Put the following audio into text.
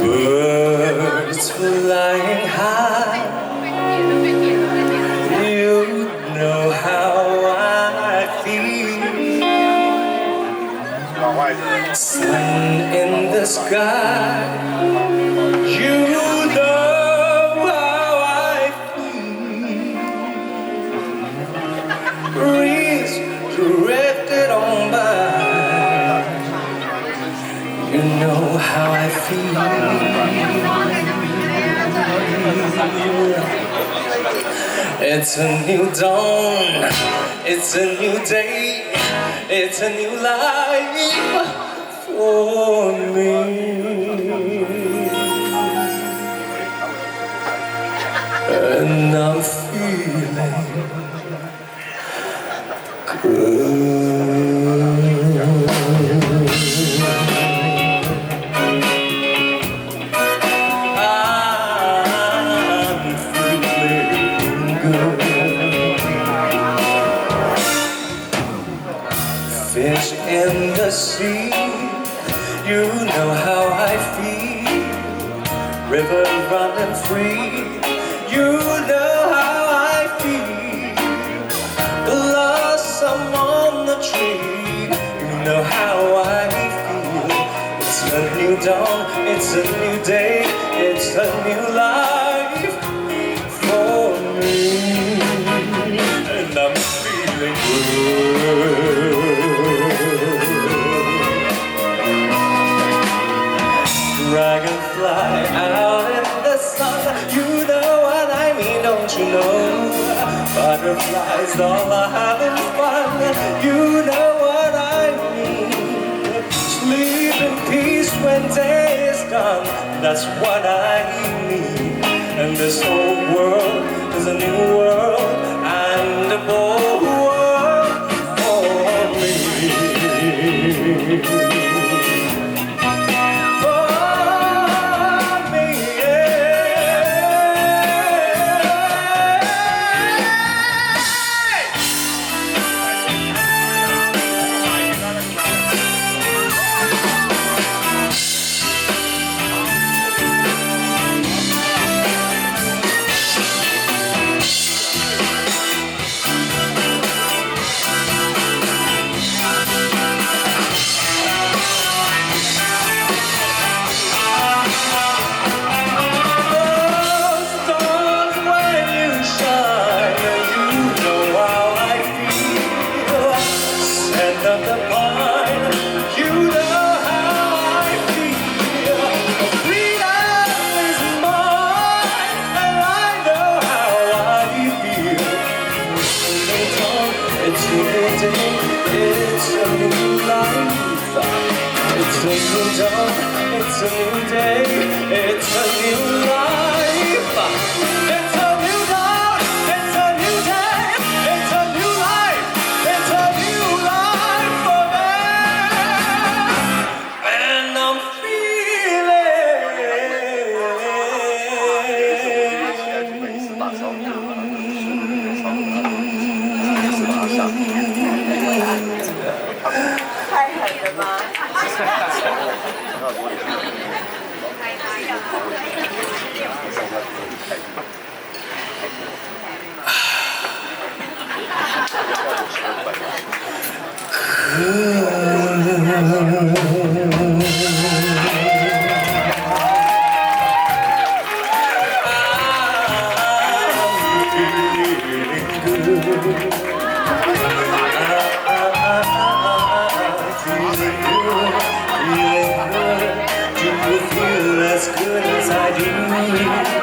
Birds flying high, you know how I feel. Sun in the sky, you know how I feel. Breeze drifted on by, you know how I feel. It's a new dawn, it's a new day, it's a new life for me. And I'm feeling good. Fish in the sea, you know how I feel. River running free, you know how I feel. Blossom on the tree, you know how I feel. It's a new dawn, it's a new day, it's a new life for me. And I'm feeling good. Dragonfly out in the sun, you know what I mean, don't you know? Butterflies all are having fun, you know what I mean. Sleep in peace when day is done, that's what I need. And this whole world is a new world and a bold world for me. It's a new day, it's a new life. It's a new dawn, it's a new day, it's a new life. It's a new dawn, it's a new day, it's a new life. It's a new life for me. And I'm太狠了吗？As good as I do.